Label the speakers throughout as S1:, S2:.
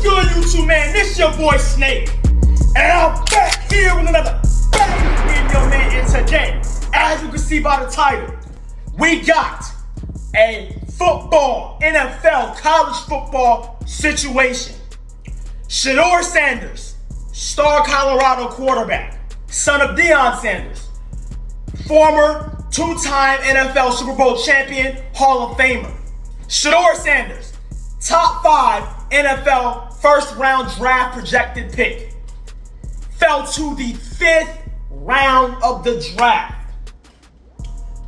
S1: good, YouTube man? This your boy Snake, and I'm back here with another bang video, man. And today, as you can see by the title, we got a football, NFL, college football situation. SHEDEUR Sanders, star Colorado quarterback, son of Deion Sanders, former two-time NFL Super Bowl champion, Hall of Famer. SHEDEUR Sanders, top 5 NFL first-round draft projected pick, fell to the 5th round of the draft.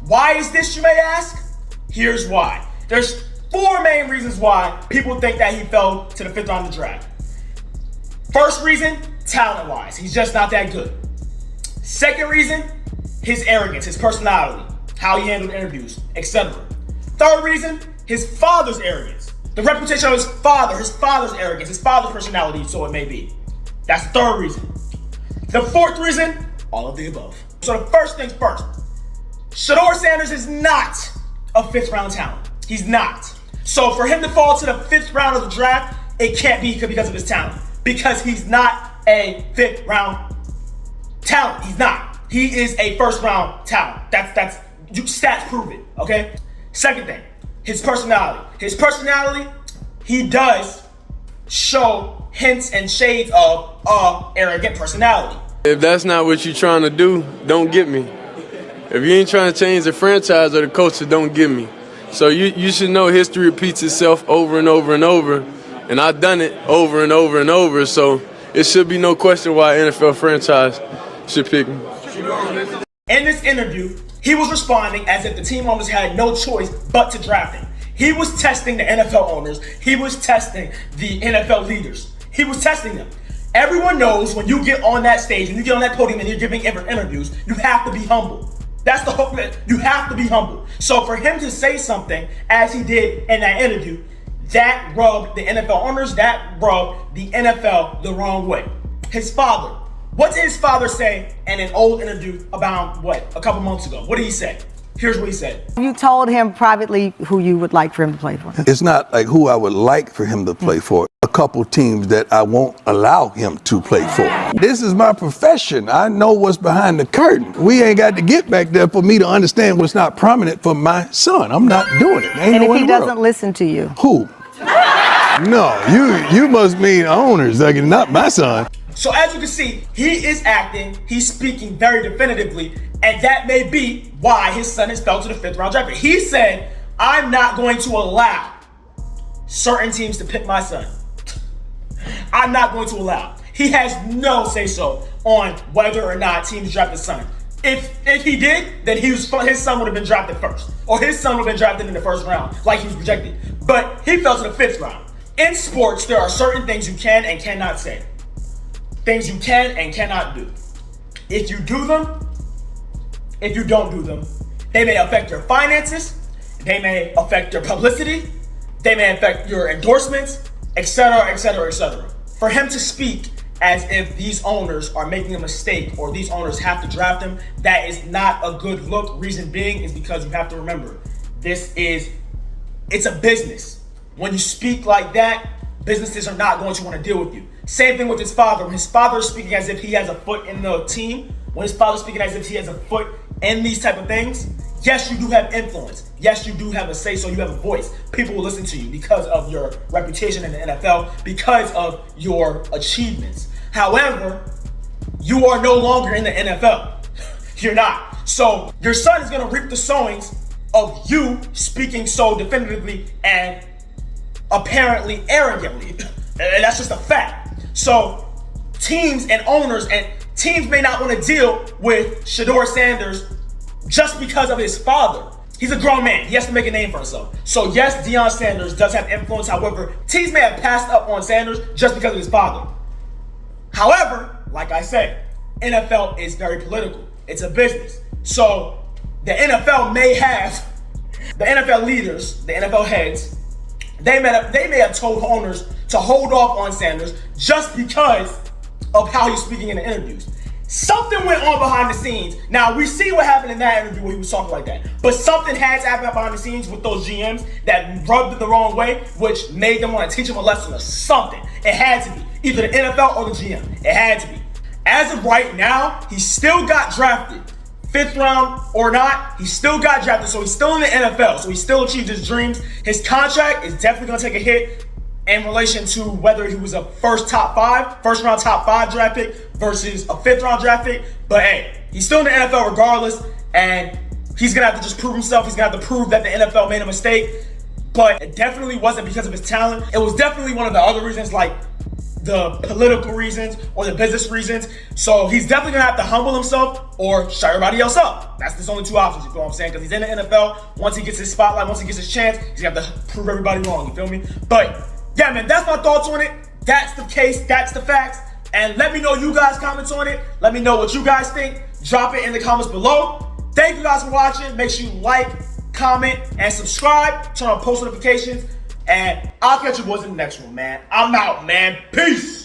S1: Why is this, you may ask? Here's why. There's 4 main reasons why people think that he fell to the 5th round of the draft. First reason, talent-wise, he's just not that good. Second reason, his arrogance, his personality, how he handled interviews, etc. Third reason, his father's arrogance. The reputation of his father's arrogance, his father's personality, so it may be. That's the third reason. The fourth reason, all of the above. So the first things first, SHEDEUR Sanders is not a 5th round talent. He's not. So for him to fall to the 5th round of the draft, it can't be because of his talent. Because he's not a 5th round talent. He's not. He is a 1st round talent. That's stats prove it, okay? Second thing, his personality. His personality, he does show hints and shades of arrogant personality.
S2: If that's not what you're trying to do, don't get me. If you ain't trying to change the franchise or the culture, don't get me. So you should know history repeats itself over and over and over. And I've done it over and over and over, so it should be no question why an NFL franchise should pick me.
S1: In this interview, he was responding as if the team owners had no choice but to draft him. He was testing the NFL owners. He was testing the NFL leaders. He was testing them. Everyone knows when you get on that stage, when you get on that podium and you're giving interviews, you have to be humble. That's the whole thing. You have to be humble. So for him to say something as he did in that interview, that rubbed the NFL owners, that rubbed the NFL the wrong way. His father. What did his father say in an old interview about, a couple months ago? What did he say? Here's what he said.
S3: You told him privately who you would like for him to play for.
S4: It's not like who I would like for him to play for. A couple teams that I won't allow him to play for. This is my profession. I know what's behind the curtain. We ain't got to get back there for me to understand what's not prominent for my son. I'm not doing it.
S3: And if he doesn't listen to you?
S4: Who? No, you must mean owners, like not my son.
S1: So as you can see, he is acting, he's speaking very definitively, and that may be why his son has fell to the 5th round draft. He said, I'm not going to allow certain teams to pick my son. I'm not going to allow. He has no say-so on whether or not teams draft his son. If he did, then his son would have been drafted first. Or his son would have been drafted in the 1st round, like he was projected. But he fell to the 5th round. In sports, there are certain things you can and cannot say. Things you can and cannot do. If you do them, if you don't do them, they may affect your finances, they may affect your publicity, they may affect your endorsements, etc., etc., etc. For him to speak as if these owners are making a mistake or these owners have to draft him, that is not a good look. Reason being is because you have to remember, it's a business. When you speak like that, businesses are not going to want to deal with you. Same thing with his father. When his father is speaking as if he has a foot in the team, when his father is speaking as if he has a foot in these type of things, yes, you do have influence. Yes, you do have a say, so you have a voice. People will listen to you because of your reputation in the NFL, because of your achievements. However, you are no longer in the NFL. You're not. So your son is going to reap the sowings of you speaking so definitively and apparently arrogantly. And that's just a fact. So teams and owners and teams may not want to deal with SHEDEUR Sanders just because of his father. He's a grown man. He has to make a name for himself. So yes, Deion Sanders does have influence. However, teams may have passed up on Sanders just because of his father. However, like I said, NFL is very political. It's a business. So the NFL may have, the NFL leaders, the NFL heads, they may have told owners to hold off on Sanders just because of how he's speaking in the interviews. Something went on behind the scenes. Now, we see what happened in that interview where he was talking like that. But something had to happen behind the scenes with those GMs that rubbed it the wrong way, which made them want to teach him a lesson or something. It had to be. Either the NFL or the GM. It had to be. As of right now, he still got drafted. 5th round or not, he still got drafted. So he's still in the NFL. So he still achieved his dreams. His contract is definitely going to take a hit in relation to whether he was a first round top 5 draft pick versus a 5th round draft pick. But hey, he's still in the NFL regardless, and he's gonna have to just prove himself. He's gonna have to prove that the NFL made a mistake. But it definitely wasn't because of his talent. It was definitely one of the other reasons, like the political reasons or the business reasons. So he's definitely gonna have to humble himself or shut everybody else up. That's his only 2 options, you feel what I'm saying? Because he's in the NFL. Once he gets his spotlight, once he gets his chance, he's gonna have to prove everybody wrong, you feel me? But yeah, man, that's my thoughts on it. That's the case, that's the facts. And let me know you guys' comments on it. Let me know what you guys think. Drop it in the comments below. Thank you guys for watching. Make sure you like, comment, and subscribe. Turn on post notifications. And I'll catch you boys in the next one, man. I'm out, man. Peace.